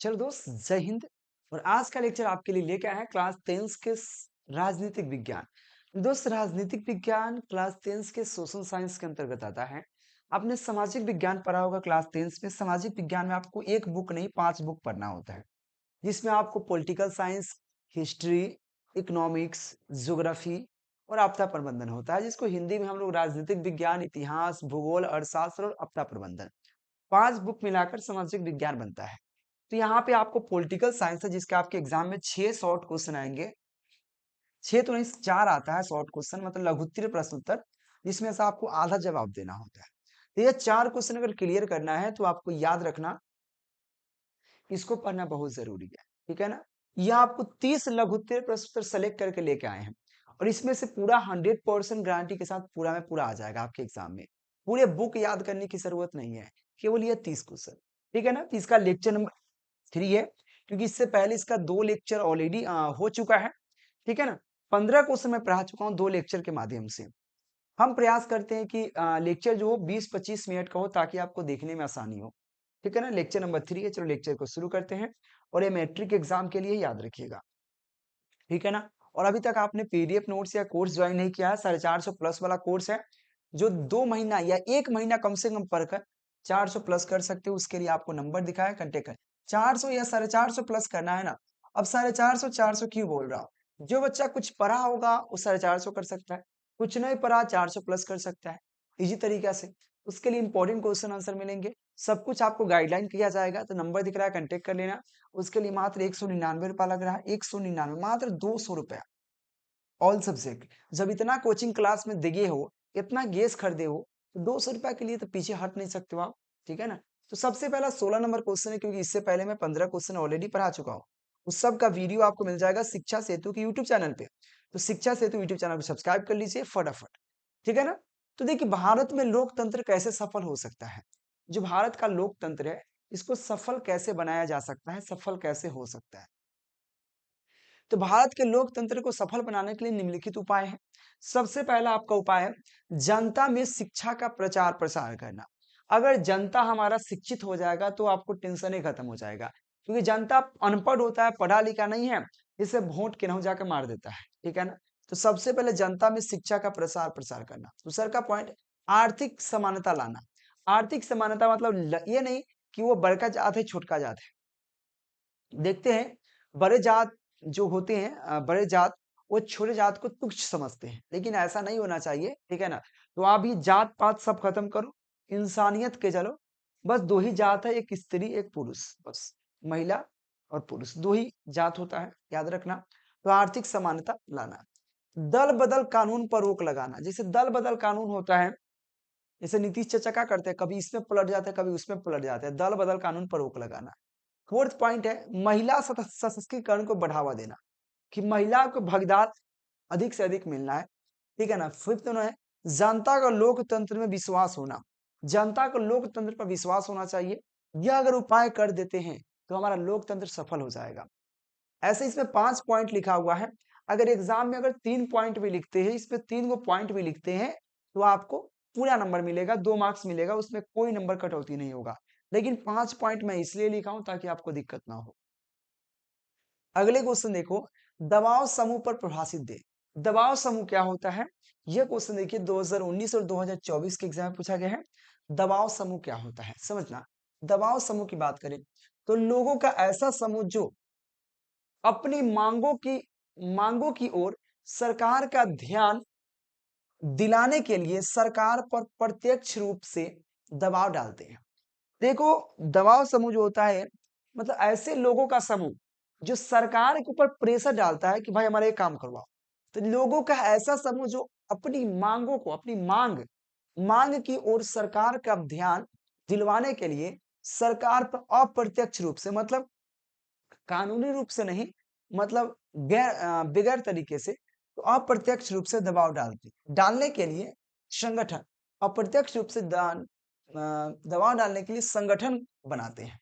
चलो दोस्त, जय हिंद। और आज का लेक्चर आपके लिए लेके आए हैं क्लास 10 के राजनीतिक विज्ञान। दोस्त, राजनीतिक विज्ञान क्लास 10 के सोशल साइंस के अंतर्गत आता है। आपने सामाजिक विज्ञान पढ़ा होगा क्लास 10 में। सामाजिक विज्ञान में आपको एक बुक नहीं 5 बुक पढ़ना होता है, जिसमें आपको political science, history, economics, geography और आपदा प्रबंधन होता है, जिसको हिंदी में हम लोग राजनीतिक विज्ञान, इतिहास, भूगोल, अर्थशास्त्र और आपदा प्रबंधन 5 बुक मिलाकर सामाजिक विज्ञान बनता है। तो यहाँ पे आपको पॉलिटिकल साइंस है, जिसके आपके एग्जाम में 6 शॉर्ट क्वेश्चन आएंगे। 6 तो नहीं, 4 आता है शॉर्ट क्वेश्चन, मतलब लघु उत्तरीय प्रश्न उत्तर, जिसमें से आपको आधा जवाब देना होता है। तो ये 4 क्वेश्चन अगर क्लियर करना है तो आपको याद रखना, इसको पढ़ना बहुत जरूरी है। ठीक है ना। यह आपको 30 लघु उत्तरीय प्रश्न उत्तर सेलेक्ट करके लेके आए हैं, और इसमें से पूरा 100% गारंटी के साथ पूरा में पूरा आ जाएगा आपके एग्जाम में। पूरे बुक याद करने की जरूरत नहीं है, केवल ये 30 क्वेश्चन। ठीक है ना। तो इसका लेक्चर नंबर 3 है, क्योंकि इससे पहले इसका 2 लेक्चर ऑलरेडी हो चुका है। ठीक है ना। 15 क्वेश्चन मैं पढ़ा चुका हूँ 2 लेक्चर के माध्यम से। हम प्रयास करते हैं कि लेक्चर जो हो 20-25 मिनट का हो, ताकि आपको देखने में आसानी हो। ठीक है ना। लेक्चर नंबर 3 है। चलो लेक्चर को शुरू करते हैं, और ये मैट्रिक एग्जाम के लिए याद रखिएगा। ठीक है ना। और अभी तक आपने पीडीएफ नोट्स या कोर्स ज्वाइन नहीं किया है, 450 प्लस वाला कोर्स है, जो 2 महीना या 1 महीना कम से कम पढ़कर 400 प्लस कर सकते हो। उसके लिए आपको नंबर दिखाया, कांटेक्ट कर। 400 या 450 प्लस करना है ना। अब 450 400 क्यों बोल रहा हूँ? जो बच्चा कुछ पढ़ा होगा वो 450 कर सकता है, कुछ नहीं पढ़ा 400 प्लस कर सकता है, इजी तरीका से। उसके लिए इंपॉर्टेंट क्वेश्चन आंसर मिलेंगे, सब कुछ आपको गाइडलाइन किया जाएगा। तो नंबर दिख रहा है, कांटेक्ट कर लेना। उसके लिए मात्र 199 रुपया लग रहा है, 199, मात्र 200 रुपया ऑल सब्जेक्ट। जब इतना कोचिंग क्लास में दिए हो, इतना गेस खरीदे हो, तो 200 रुपया के लिए तो पीछे हट नहीं सकते हो आप। ठीक है ना। तो सबसे पहला 16 नंबर क्वेश्चन है, क्योंकि इससे पहले मैं 15 क्वेश्चन ऑलरेडी पढ़ा चुका हूँ। उस सब का वीडियो आपको मिल जाएगा शिक्षा सेतु के यूट्यूब चैनल पे। तो शिक्षा सेतु यूट्यूब चैनल को सब्सक्राइब कर लीजिए फटाफट। ठीक है ना। तो देखिए, भारत में लोकतंत्र कैसे सफल हो सकता है। जो भारत का लोकतंत्र है, इसको सफल कैसे बनाया जा सकता है, सफल कैसे हो सकता है। तो भारत के लोकतंत्र को सफल बनाने के लिए निम्नलिखित उपाय हैं। सबसे पहला आपका उपाय है जनता में शिक्षा का प्रचार प्रसार करना। अगर जनता हमारा शिक्षित हो जाएगा तो आपको टेंशन ही खत्म हो जाएगा, क्योंकि जनता अनपढ़ होता है, पढ़ा लिखा नहीं है, इसे वोट केनहू जाकर मार देता है। ठीक है ना। तो सबसे पहले जनता में शिक्षा का प्रसार प्रसार करना। दूसरा का पॉइंट, आर्थिक समानता लाना। आर्थिक समानता मतलब ये नहीं कि वो बड़का जात है छोटका जात है। देखते हैं, बड़े जात जो होते हैं, बड़े जात, वो छोटे जात को तुच्छ समझते हैं, लेकिन ऐसा नहीं होना चाहिए। ठीक है ना। तो आप ये जात पात सब खत्म करो, इंसानियत के चलो। बस 2 ही जात है, एक स्त्री एक पुरुष, बस महिला और पुरुष 2 ही जात होता है, याद रखना। तो आर्थिक समानता लाना। दल बदल कानून पर रोक लगाना। जैसे दल बदल कानून होता है, जैसे नीतीश चाचा क्या करते हैं, कभी इसमें पलट जाते हैं, कभी उसमें पलट जाते हैं। दल बदल कानून पर रोक लगाना। फोर्थ पॉइंट है महिला सशक्तिकरण को बढ़ावा देना, कि महिला को भागीदार अधिक से अधिक मिलना है। ठीक है ना। फिफ्थ है जनता का लोकतंत्र में विश्वास होना। जनता को लोकतंत्र पर विश्वास होना चाहिए। यह अगर उपाय कर देते हैं तो हमारा लोकतंत्र सफल हो जाएगा। ऐसे इसमें 5 पॉइंट लिखा हुआ है। अगर एग्जाम में अगर 3 पॉइंट भी लिखते हैं, इसमें 3 गो पॉइंट भी लिखते हैं, तो आपको पूरा नंबर मिलेगा, 2 मार्क्स मिलेगा, उसमें कोई नंबर कटौती नहीं होगा। लेकिन 5 पॉइंट मैं इसलिए लिखा हूं ताकि आपको दिक्कत ना हो। अगले क्वेश्चन देखो, दबाव समूह पर प्रभाषित दे। दबाव समूह क्या होता है? यह क्वेश्चन देखिए 2019 और 2024 के एग्जाम में पूछा गया है। दबाव समूह क्या होता है समझना। दबाव समूह की बात करें तो लोगों का ऐसा समूह जो अपनी मांगों की ओर सरकार का ध्यान दिलाने के लिए सरकार पर प्रत्यक्ष रूप से दबाव डालते हैं। देखो, दबाव समूह जो होता है, मतलब ऐसे लोगों का समूह जो सरकार के ऊपर प्रेशर डालता है कि भाई हमारा ये काम करवाओ। तो लोगों का ऐसा समूह जो अपनी मांगों को, अपनी मांग की ओर सरकार का ध्यान दिलवाने के लिए सरकार पर अप्रत्यक्ष रूप से, मतलब कानूनी रूप से नहीं, मतलब बगैर तरीके से, तो अप्रत्यक्ष रूप से दबाव डालने के लिए संगठन, अप्रत्यक्ष रूप से दबाव डालने के लिए संगठन बनाते हैं।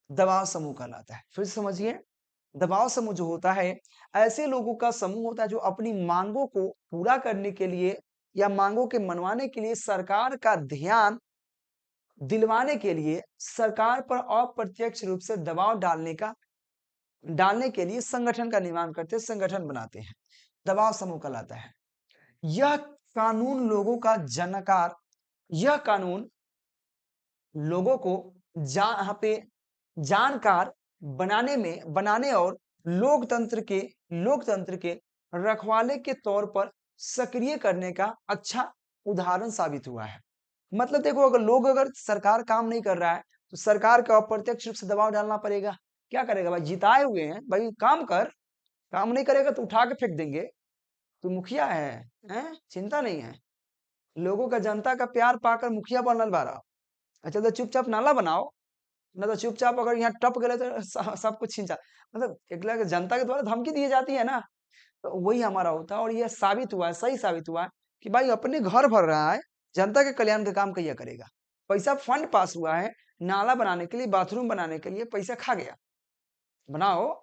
दबाव समूह कहलाता है। फिर समझिए, दबाव समूह जो होता है, ऐसे लोगों का समूह होता है जो अपनी मांगों को पूरा करने के लिए या मांगों के मनवाने के लिए सरकार का ध्यान दिलवाने के लिए सरकार पर अप्रत्यक्ष रूप से दबाव डालने के लिए संगठन का निर्माण करते हैं, संगठन बनाते हैं, दबाव समूह कहलाता है। यह कानून लोगों का जनकार यह कानून लोगों को यहाँ पे जानकार बनाने और लोकतंत्र के रखवाले के तौर पर सक्रिय करने का अच्छा उदाहरण साबित हुआ है। मतलब देखो, अगर सरकार काम नहीं कर रहा है तो सरकार को अप्रत्यक्ष रूप से दबाव डालना पड़ेगा। क्या करेगा भाई, जिताए हुए हैं भाई, काम कर। काम नहीं करेगा तो उठा के फेंक देंगे। तू मुखिया है, चिंता नहीं है। लोगों का, जनता का प्यार पाकर मुखिया बनल बारा। अच्छा तो चुपचाप नाला बनाओ, ना तो चुपचाप अगर यहाँ टप गए तो सब कुछ छीन जा। मतलब एक जनता के द्वारा धमकी दी जाती है ना, तो वही हमारा होता है। और यह साबित हुआ है, सही साबित हुआ है कि भाई अपने घर भर रहा है, जनता के कल्याण का काम कैया करेगा। पैसा फंड पास हुआ है नाला बनाने के लिए, बाथरूम बनाने के लिए, पैसा खा गया, बनाओ।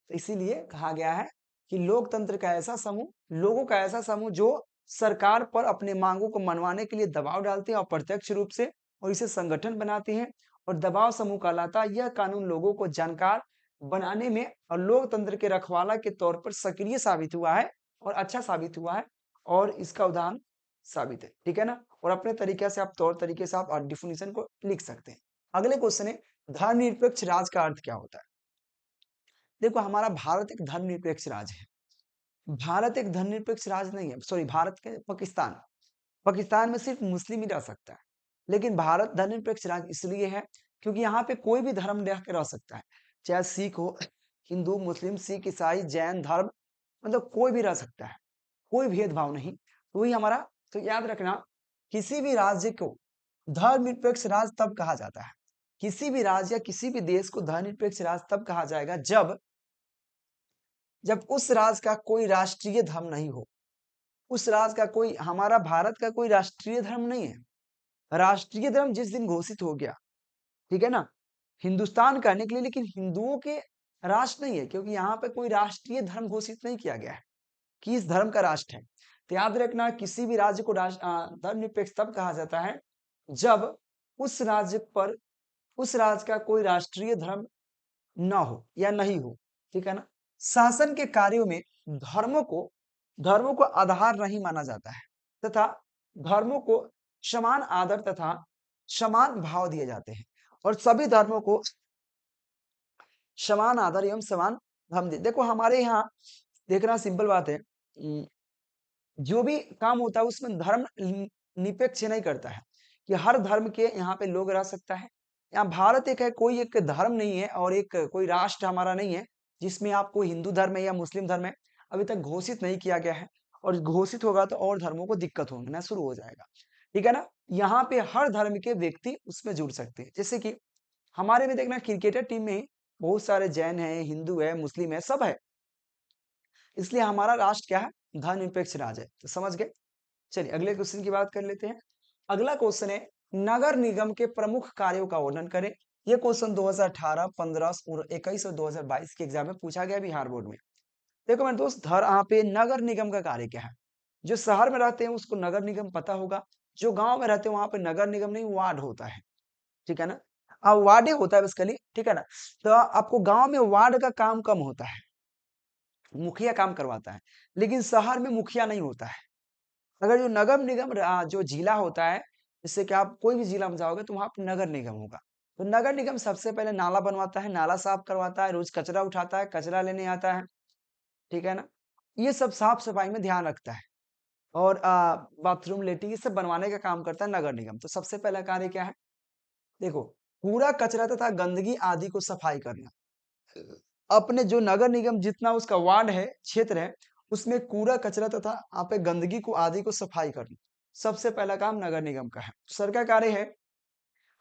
तो इसीलिए कहा गया है कि लोकतंत्र का ऐसा समूह, लोगों का ऐसा समूह जो सरकार पर अपने मांगों को मनवाने के लिए दबाव डालते हैं अप्रत्यक्ष रूप से, और इसे संगठन बनाते हैं और दबाव समूह कहलाता है। यह कानून लोगों को जानकार बनाने में और लोकतंत्र के रखवाला के तौर पर सक्रिय साबित हुआ है और अच्छा साबित हुआ है, और इसका उदाहरण साबित है। ठीक है ना। और अपने तरीके से आप तौर तरीके से आप डिफिनेशन को लिख सकते हैं। अगले क्वेश्चन है, धर्मनिरपेक्ष राज का अर्थ क्या होता है। देखो, हमारा भारत एक धर्मनिरपेक्ष राज्य है। भारत एक धर्मनिरपेक्ष राज्य नहीं है, सॉरी, भारत के पाकिस्तान में सिर्फ मुस्लिम ही रह सकता है। लेकिन भारत धर्मनिरपेक्ष राज्य इसलिए है क्योंकि यहाँ पे कोई भी धर्म रह के रह सकता है, चाहे सिख हो, हिंदू, मुस्लिम, सिख, ईसाई, जैन धर्म, मतलब कोई भी रह सकता है, कोई भेदभाव नहीं। तो वही हमारा, तो याद रखना, किसी भी राज्य को धर्मनिरपेक्ष राज्य तब कहा जाता है, किसी भी राज्य या किसी भी देश को धर्मनिरपेक्ष राज्य तब कहा जाएगा जब उस राज्य का कोई राष्ट्रीय धर्म नहीं हो। उस राज्य का कोई, हमारा भारत का कोई राष्ट्रीय धर्म नहीं है। राष्ट्रीय धर्म जिस दिन घोषित हो गया, ठीक है ना, हिंदुस्तान कहने के लिए, लेकिन हिंदुओं के राष्ट्र नहीं है, क्योंकि यहाँ पे कोई राष्ट्रीय धर्म घोषित नहीं किया गया है कि इस धर्म का राष्ट्र है। तो याद रखना, किसी भी राज्य को धर्मनिरपेक्ष तब कहा जाता है जब उस राज्य का कोई राष्ट्रीय धर्म ना हो या नहीं हो। ठीक है ना। शासन के कार्यों में धर्मों को आधार नहीं माना जाता है, तथा धर्मों को समान आदर तथा समान भाव दिए जाते हैं, और सभी धर्मों को समान आदर एवं समान धर्म दे। देखो, हमारे यहाँ देखना सिंपल बात है, जो भी काम होता है उसमें धर्म निरपेक्ष नहीं करता है कि हर धर्म के यहाँ पे लोग रह सकता है। यहाँ भारत एक है, कोई एक धर्म नहीं है और एक कोई राष्ट्र हमारा नहीं है जिसमें आपको हिंदू धर्म है या मुस्लिम धर्म है, अभी तक घोषित नहीं किया गया है। और घोषित होगा तो और धर्मों को दिक्कत होना शुरू हो जाएगा। ठीक है ना। यहाँ पे हर धर्म के व्यक्ति उसमें जुड़ सकते हैं। जैसे कि हमारे में देखना, क्रिकेटर टीम में ही बहुत सारे जैन है, हिंदू है, मुस्लिम है, सब है। इसलिए हमारा राष्ट्र क्या है, धर्मनिरपेक्ष राज्य है। तो समझ गए। चलिए अगले क्वेश्चन की बात कर लेते हैं। अगला क्वेश्चन है, नगर निगम के प्रमुख कार्यों का वर्णन करें। यह क्वेश्चन 2018, 15, 21 और 2022 के एग्जाम में पूछा गया बिहार बोर्ड में। देखो मेरे दोस्त, यहाँ पे नगर निगम का कार्य क्या है। जो शहर में रहते हैं उसको नगर निगम पता होगा, जो गांव में रहते हैं वहां पे नगर निगम नहीं, वार्ड होता है। ठीक है ना। अब वार्ड होता है बेसिकली। ठीक है ना। तो आपको गांव में वार्ड का काम कम होता है, मुखिया काम करवाता है, लेकिन शहर में मुखिया नहीं होता है। अगर जो नगर निगम जो जिला होता है, जिससे कि आप कोई भी जिला में जाओगे तो वहां पर नगर निगम होगा। तो नगर निगम सबसे पहले नाला बनवाता है, नाला साफ करवाता है, रोज कचरा उठाता है, कचरा लेने आता है। ठीक है ना। ये सब साफ सफाई में ध्यान रखता है, और बाथरूम, लेटरिन, ये सब बनवाने का काम करता है नगर निगम। तो सबसे पहला कार्य क्या है, देखो, कूड़ा कचरा तथा गंदगी आदि को सफाई करना। अपने जो नगर निगम जितना उसका वार्ड है, क्षेत्र है, उसमें कूड़ा कचरा तथा आप गंदगी को आदि को सफाई करना सबसे पहला काम नगर निगम का है। सर का कार्य है,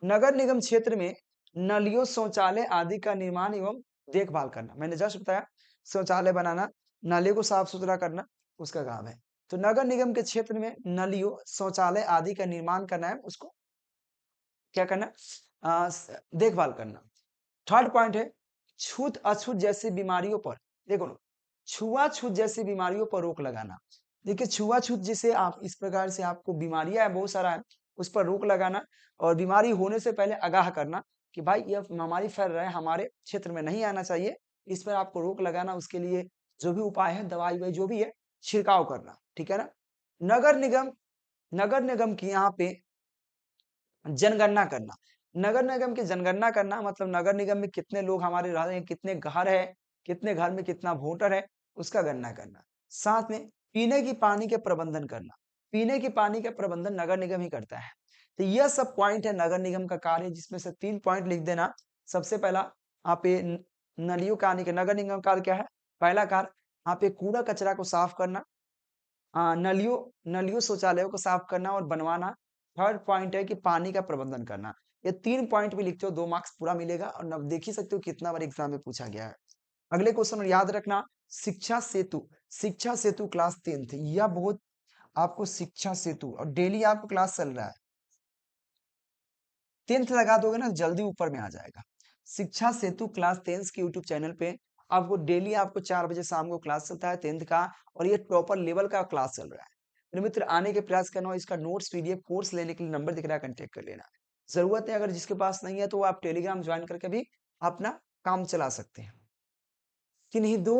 नगर निगम क्षेत्र में नलियों, शौचालय आदि का निर्माण एवं देखभाल करना। मैंने जस्ट बताया, शौचालय बनाना, नाले को साफ सुथरा करना, उसका काम है। तो नगर निगम के क्षेत्र में नलियों, शौचालय आदि का निर्माण करना है, उसको क्या करना, देखभाल करना। थर्ड पॉइंट है, छूत अछूत जैसी बीमारियों पर, देखो ना, छुआछूत जैसी बीमारियों पर रोक लगाना। देखिए, छुआछूत जैसे आप इस प्रकार से आपको बीमारियां है बहुत सारा है, उस पर रोक लगाना और बीमारी होने से पहले आगाह करना कि भाई ये महामारी फैल रहा है, हमारे क्षेत्र में नहीं आना चाहिए, इस पर आपको रोक लगाना, उसके लिए जो भी उपाय है, दवाई वही जो भी है, छिड़काव करना, ठीक है ना। नगर निगम नगर निगम की यहाँ पे जनगणना करना। नगर निगम की जनगणना करना मतलब नगर निगम में कितने लोग हमारे रह रहे हैं, कितने घर है, कितने घर में कितना वोटर है, उसका गणना करना। साथ में पीने की पानी के प्रबंधन करना। पीने की पानी का प्रबंधन नगर निगम ही करता है। तो यह सब पॉइंट है नगर निगम का कार्य, जिसमें से 3 पॉइंट लिख देना। सबसे पहला आप ये नलियों का नगर निगम कार्य क्या है? पहला कार्य आप ये कूड़ा कचरा को साफ करना, नलियों नलियों शौचालयों को साफ करना और बनवाना। थर्ड पॉइंट है कि पानी का प्रबंधन करना। ये 3 पॉइंट भी लिखते हो 2 मार्क्स पूरा मिलेगा और नब देख ही सकते हो कितना बार एग्जाम में पूछा गया है। अगले क्वेश्चन याद रखना, शिक्षा सेतु। शिक्षा सेतु क्लास 10th, यह बहुत आपको शिक्षा सेतु और डेली आपको क्लास चल रहा है, 10th लगा दोगे ना जल्दी ऊपर में आ जाएगा। शिक्षा सेतु क्लास 10th के यूट्यूब चैनल पे आपको डेली आपको 4 बजे शाम को क्लास चलता है 10th का, और ये टॉपर लेवल का क्लास चल रहा है। मेरे मित्र आने के प्रयास करना, और इसका नोट्स पीडीएफ कोर्स लेने के लिए नंबर दिख रहा है, कांटेक्ट कर लेना। जरूरत है, अगर जिसके पास नहीं है तो आप टेलीग्राम ज्वाइन करके भी अपना काम चला सकते हैं। किन्हीं दो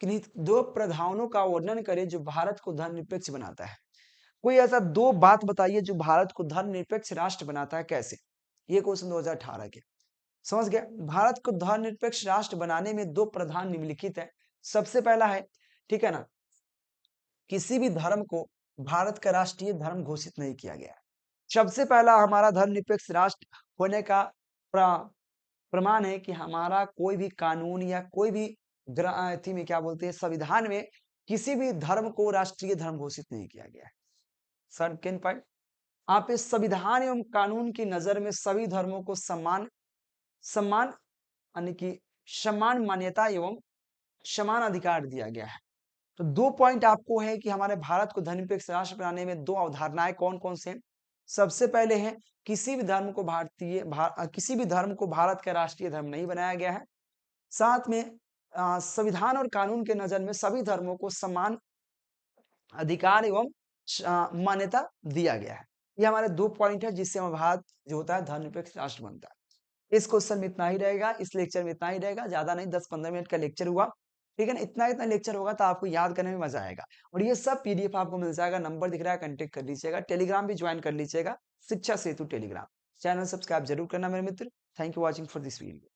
किन्हीं दो प्रधानों का वर्णन करें जो भारत को धर्मनिरपेक्ष बनाता है। कोई ऐसा 2 बात बताइए जो भारत को धर्मनिरपेक्ष राष्ट्र बनाता है, कैसे? ये क्वेश्चन 2018 के। समझ गया? भारत को धर्मनिरपेक्ष राष्ट्र बनाने में 2 प्रधान निम्नलिखित है। सबसे पहला है, ठीक है ना, किसी भी धर्म को भारत का राष्ट्रीय धर्म घोषित नहीं किया गया है। सबसे पहला हमारा धर्मनिरपेक्ष राष्ट्र होने का प्र प्रमाण है कि हमारा कोई भी कानून या कोई भी थी में क्या बोलते हैं, संविधान में किसी भी धर्म को राष्ट्रीय धर्म घोषित नहीं किया गया है। सेकंड पॉइंट, आप इस संविधान एवं कानून की नजर में सभी धर्मों को सम्मान सम्मान यानी कि समान मान्यता एवं समान अधिकार दिया गया है। तो 2 पॉइंट आपको है कि हमारे भारत को धर्मनिरपेक्ष राष्ट्र बनाने में 2 अवधारणाएं कौन-कौन से हैं। सबसे पहले है किसी भी धर्म को किसी भी धर्म को भारत का राष्ट्रीय धर्म नहीं बनाया गया है। साथ में संविधान और कानून के नजर में सभी धर्मों को समान अधिकार एवं मान्यता दिया गया है। ये हमारे 2 पॉइंट है जिससे हमारा भारत जो होता है धर्मनिरपेक्ष राष्ट्र बनता है। इस क्वेश्चन में इतना ही रहेगा, इस लेक्चर में इतना ही रहेगा, ज्यादा नहीं, 10-15 मिनट का लेक्चर हुआ, ठीक है ना। इतना इतना लेक्चर होगा तो आपको याद करने में मजा आएगा, और ये सब पीडीएफ आपको मिल जाएगा, नंबर दिख रहा है, कांटेक्ट कर लीजिएगा, टेलीग्राम भी ज्वाइन कर लीजिएगा, शिक्षा सेतु टेलीग्राम। चैनल सब्सक्राइब जरूर करना मेरे मित्र। Thank you watching for this video.